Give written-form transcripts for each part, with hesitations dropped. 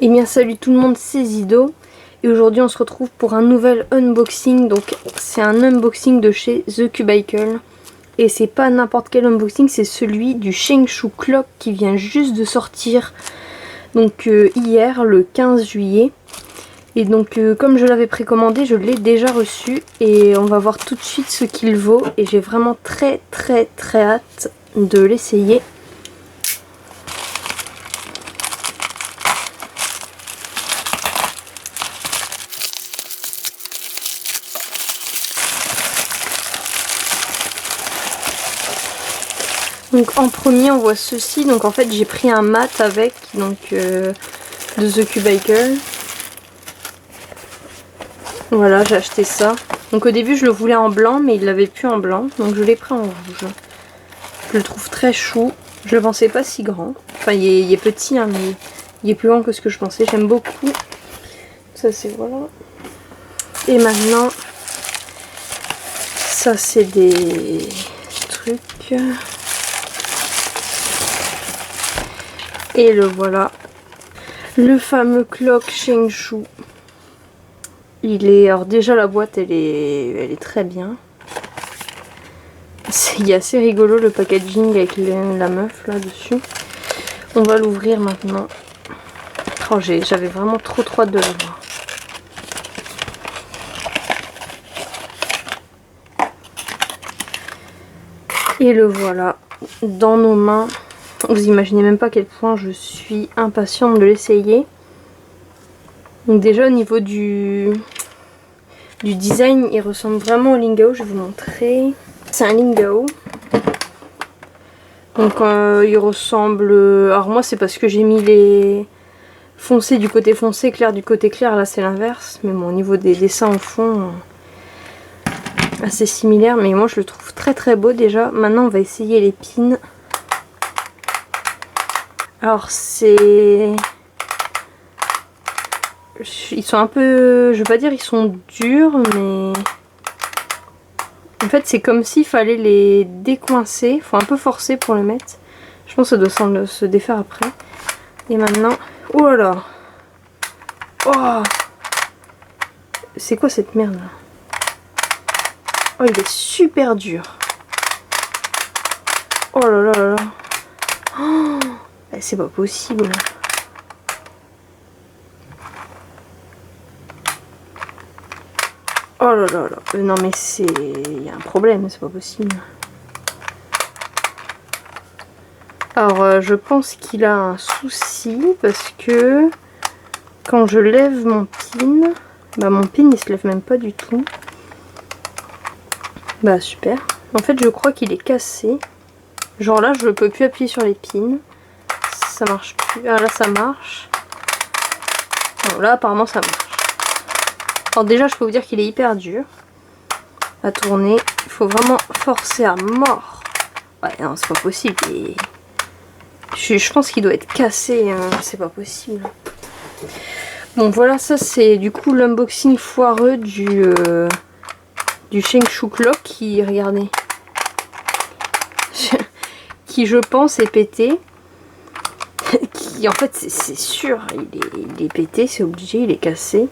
Et bien salut tout le monde, c'est Zido. Et aujourd'hui on se retrouve pour un nouvel unboxing. Donc c'est un unboxing de chez The Cubicle. Et c'est pas n'importe quel unboxing, c'est celui du Shengshu Clock qui vient juste de sortir. Donc hier, le 15 juillet. Et donc comme je l'avais précommandé, je l'ai déjà reçu. Et on va voir tout de suite ce qu'il vaut. Et j'ai vraiment très hâte de l'essayer. Donc en premier on voit ceci, donc en fait j'ai pris un mat avec, donc de The Cubicle. Voilà, j'ai acheté ça. Donc au début je le voulais en blanc mais il l'avait plus en blanc, donc je l'ai pris en rouge. Je le trouve très chou, je le pensais pas si grand. Enfin il est petit hein, mais il est plus grand que ce que je pensais, j'aime beaucoup. Ça c'est voilà. Et maintenant, ça c'est des trucs... Et le voilà, le fameux clock Shengshu. Alors déjà la boîte elle est très bien. C'est assez rigolo le packaging avec la meuf là dessus. On va l'ouvrir maintenant. Oh, j'avais vraiment trop hâte de le voir. Et le voilà dans nos mains. Vous imaginez même pas à quel point je suis impatiente de l'essayer. Donc déjà au niveau du design, il ressemble vraiment au Lingao. Je vais vous montrer. C'est un Lingao. Donc il ressemble... Alors moi c'est parce que j'ai mis les foncés du côté foncé, clair du côté clair. Là c'est l'inverse. Mais bon, au niveau des dessins au fond, assez similaire. Mais moi je le trouve très beau déjà. Maintenant on va essayer les pins. Alors c'est... Ils sont un peu... Je veux pas dire ils sont durs, mais... En fait c'est comme s'il fallait les décoincer. Il faut un peu forcer pour le mettre. Je pense que ça doit se défaire après. Et maintenant... Oh là là. Oh. C'est quoi cette merde là? Oh il est super dur. Oh là là là là. Oh. C'est pas possible. Oh là là là. Non mais c'est... Il y a un problème, c'est pas possible. Alors je pense qu'il a un souci parce que quand je lève mon pin, bah mon pin il se lève même pas du tout. Bah super. En fait je crois qu'il est cassé. Genre là je peux plus appuyer sur les pins. Ça marche plus. Ah là ça marche. Bon, là apparemment ça marche. Alors déjà je peux vous dire qu'il est hyper dur à tourner. Il faut vraiment forcer à mort. Ouais non c'est pas possible. Je pense qu'il doit être cassé. C'est pas possible. Bon voilà, ça c'est du coup l'unboxing foireux du Shengshu Clock qui, regardez, qui je pense est pété. Qui en fait c'est sûr il est pété, c'est obligé, il est cassé.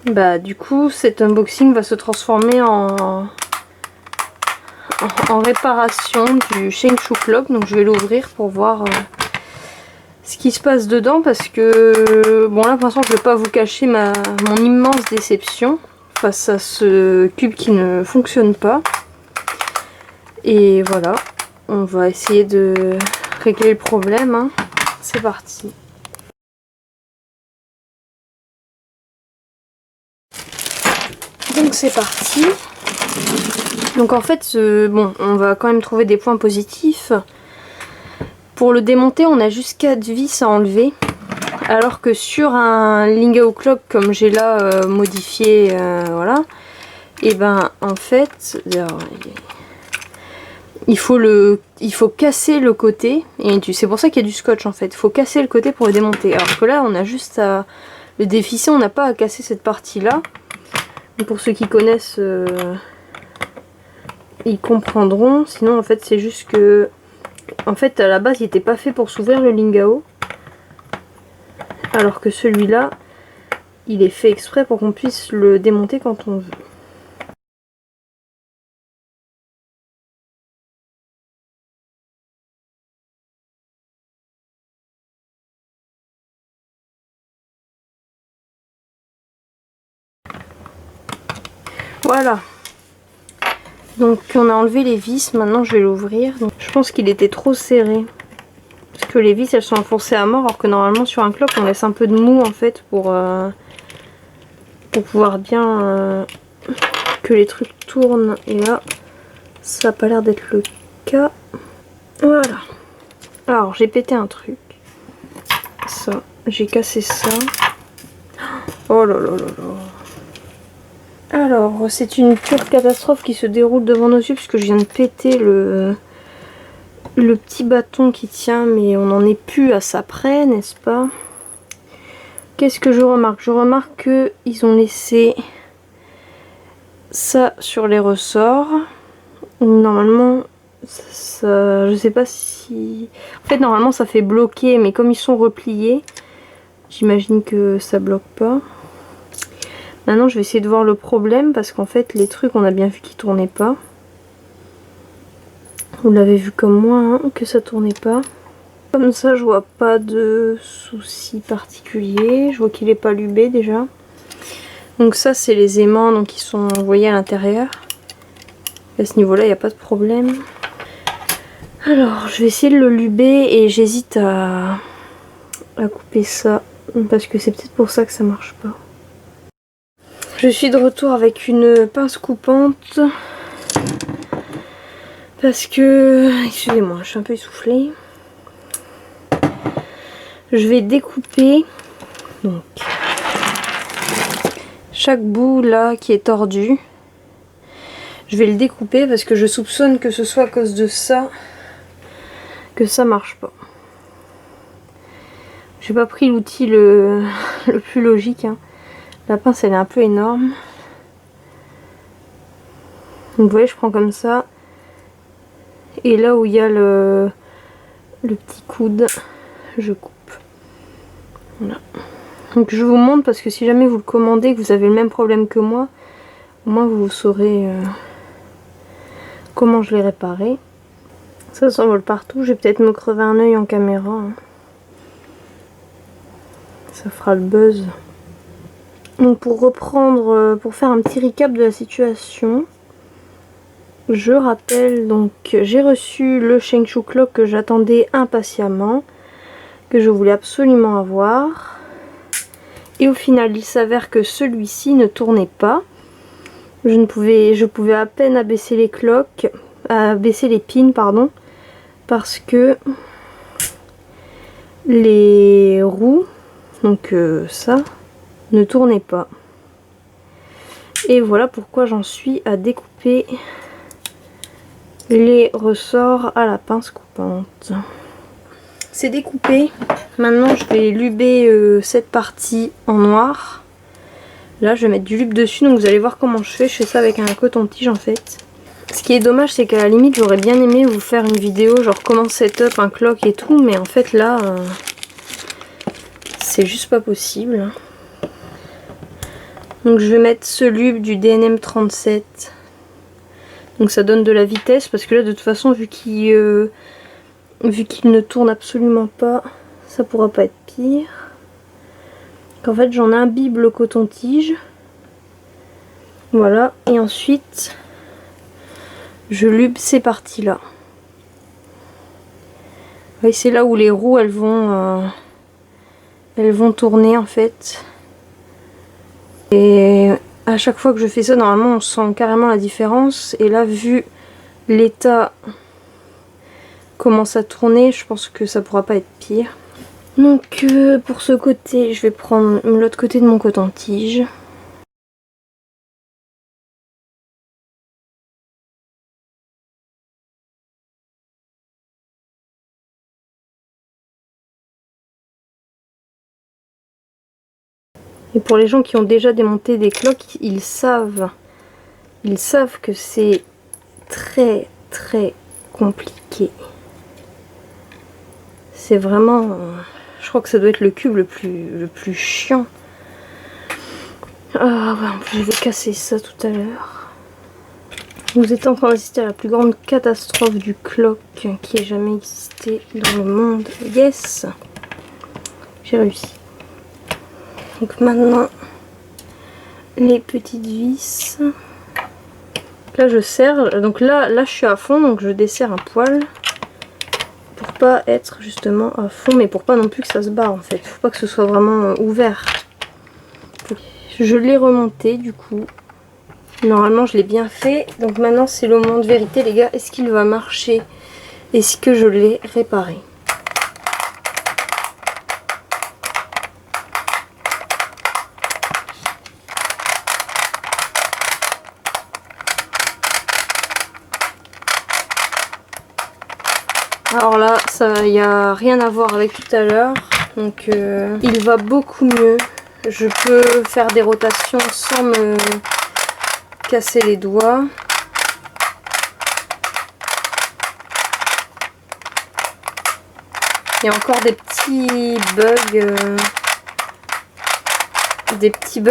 Bah du coup cet unboxing va se transformer en réparation du Shengshu Clock. Donc je vais l'ouvrir pour voir ce qui se passe dedans, parce que bon là pour l'instant je vais pas vous cacher mon immense déception face à ce cube qui ne fonctionne pas. Et voilà, on va essayer de régler le problème, hein. C'est parti. Donc c'est parti. Donc en fait, bon, on va quand même trouver des points positifs. Pour le démonter, on a juste 4 vis à enlever. Alors que sur un Lingao Clock comme j'ai là modifié, voilà. Et ben en fait, il faut casser le côté. Et c'est pour ça qu'il y a du scotch en fait. Il faut casser le côté pour le démonter. Alors que là, on a juste à le dévisser. On n'a pas à casser cette partie là. Pour ceux qui connaissent, ils comprendront. Sinon en fait c'est juste que, en fait à la base il n'était pas fait pour s'ouvrir le Lingao. Alors que celui-là, il est fait exprès pour qu'on puisse le démonter quand on veut. Voilà. Donc on a enlevé les vis, maintenant je vais l'ouvrir. Je pense qu'il était trop serré. Parce que les vis elles sont enfoncées à mort, alors que normalement sur un clock on laisse un peu de mou en fait pour pouvoir bien que les trucs tournent. Et là ça n'a pas l'air d'être le cas. Voilà. Alors j'ai pété un truc. Ça, j'ai cassé ça. Oh là là là là. Alors c'est une pure catastrophe qui se déroule devant nos yeux puisque je viens de péter le petit bâton qui tient, mais on n'en est plus à ça près, n'est-ce pas? Qu'est-ce que je remarque? Je remarque qu'ils ont laissé ça sur les ressorts. Normalement, ça, je sais pas si... En fait, normalement, ça fait bloquer, mais comme ils sont repliés, j'imagine que ça bloque pas. Maintenant, je vais essayer de voir le problème, parce qu'en fait, les trucs, on a bien vu qu'ils tournaient pas. Vous l'avez vu comme moi, hein, que ça tournait pas. Comme ça, je vois pas de soucis particuliers. Je vois qu'il est pas lubé déjà. Donc ça, c'est les aimants donc, qui sont envoyés à l'intérieur. À ce niveau-là, il n'y a pas de problème. Alors, je vais essayer de le luber et j'hésite à couper ça. Parce que c'est peut-être pour ça que ça marche pas. Je suis de retour avec une pince coupante. Parce que... Excusez-moi, je suis un peu essoufflée. Je vais découper donc chaque bout là qui est tordu. Je vais le découper parce que je soupçonne que ce soit à cause de ça que ça marche pas. J'ai pas pris l'outil le plus logique, hein. La pince elle est un peu énorme. Donc vous voyez, je prends comme ça. Et là où il y a le petit coude, je coupe. Voilà. Donc je vous montre parce que si jamais vous le commandez et que vous avez le même problème que moi, au moins vous saurez comment je l'ai réparé. Ça s'envole partout, je vais peut-être me crever un œil en caméra, hein. Ça fera le buzz. Donc pour reprendre, pour faire un petit recap de la situation, je rappelle donc que j'ai reçu le Shengshu Clock que j'attendais impatiemment, que je voulais absolument avoir. Et au final, il s'avère que celui-ci ne tournait pas. Je pouvais à peine abaisser les cloques, abaisser les pins, pardon, parce que les roues, donc ça, ne tournaient pas. Et voilà pourquoi j'en suis à découper les ressorts à la pince coupante. C'est découpé. Maintenant je vais luber cette partie en noir. Là je vais mettre du lube dessus, donc vous allez voir comment je fais. Je fais ça avec un coton-tige en fait. Ce qui est dommage, c'est qu'à la limite j'aurais bien aimé vous faire une vidéo genre comment setup un clock et tout, mais en fait là c'est juste pas possible. Donc je vais mettre ce lube du DNM 37. Donc ça donne de la vitesse parce que là de toute façon vu qu'il ne tourne absolument pas, ça pourra pas être pire. En fait j'en imbibe le coton-tige. Voilà, et ensuite je lube ces parties là. Et c'est là où les roues elles vont tourner en fait. Et à chaque fois que je fais ça, normalement on sent carrément la différence. Et là, vu l'état commence à tourner, je pense que ça pourra pas être pire. Donc pour ce côté, je vais prendre l'autre côté de mon coton-tige. Et pour les gens qui ont déjà démonté des cloques, ils savent que c'est très très compliqué. C'est vraiment... je crois que ça doit être le cube le plus chiant. Ah ouais, en plus je vais casser ça tout à l'heure. Vous êtes en train d'assister à la plus grande catastrophe du clock qui ait jamais existé dans le monde. Yes! J'ai réussi. Donc maintenant, les petites vis. Là je serre, donc là je suis à fond, donc je desserre un poil. Pour pas être justement à fond, mais pour pas non plus que ça se barre en fait. Faut pas que ce soit vraiment ouvert. Je l'ai remonté du coup. Normalement je l'ai bien fait. Donc maintenant c'est le moment de vérité les gars. Est-ce qu'il va marcher? Est-ce que je l'ai réparé? Alors là, il n'y a rien à voir avec tout à l'heure. Donc il va beaucoup mieux. Je peux faire des rotations sans me casser les doigts. Il y a encore des petits bugs.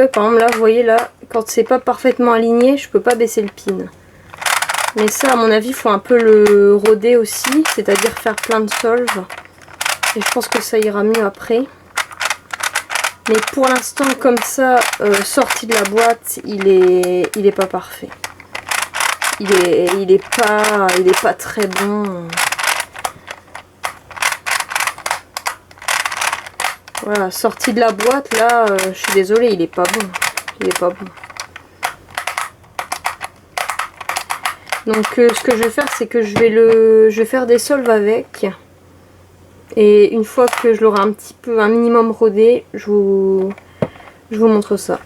Par exemple là, vous voyez là, quand c'est pas parfaitement aligné, je peux pas baisser le pin. Mais ça, à mon avis, il faut un peu le roder aussi, c'est-à-dire faire plein de solves. Et je pense que ça ira mieux après. Mais pour l'instant, comme ça, sorti de la boîte, il est pas parfait. Il est pas très bon. Voilà, sorti de la boîte, là, je suis désolée, il est pas bon. Il est pas bon. Donc ce que je vais faire, c'est que je vais faire des solves avec. Et une fois que je l'aurai un minimum rodé, je vous montre ça.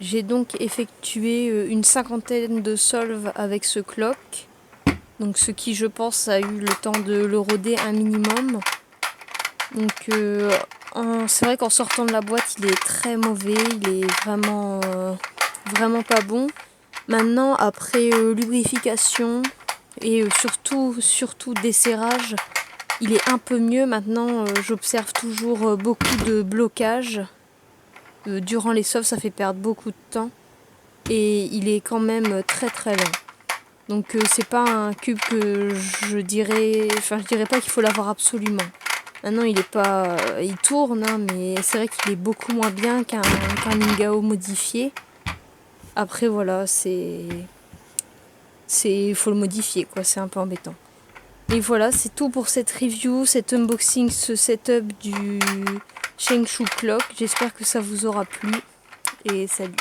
J'ai donc effectué une 50aine de solves avec ce clock. Donc ce qui, je pense, a eu le temps de le roder un minimum. Donc c'est vrai qu'en sortant de la boîte, il est très mauvais. Il est vraiment pas bon. Maintenant, après lubrification et surtout desserrage, il est un peu mieux. Maintenant, j'observe toujours beaucoup de blocage. Durant les solves, ça fait perdre beaucoup de temps. Et il est quand même très lent. Donc c'est pas un cube que je dirais pas qu'il faut l'avoir absolument. Maintenant, il tourne, hein, mais c'est vrai qu'il est beaucoup moins bien qu'un Ingao modifié. Après voilà, faut le modifier quoi, c'est un peu embêtant. Et voilà, c'est tout pour cette review, cet unboxing, ce setup du Shengshu Clock. J'espère que ça vous aura plu et salut.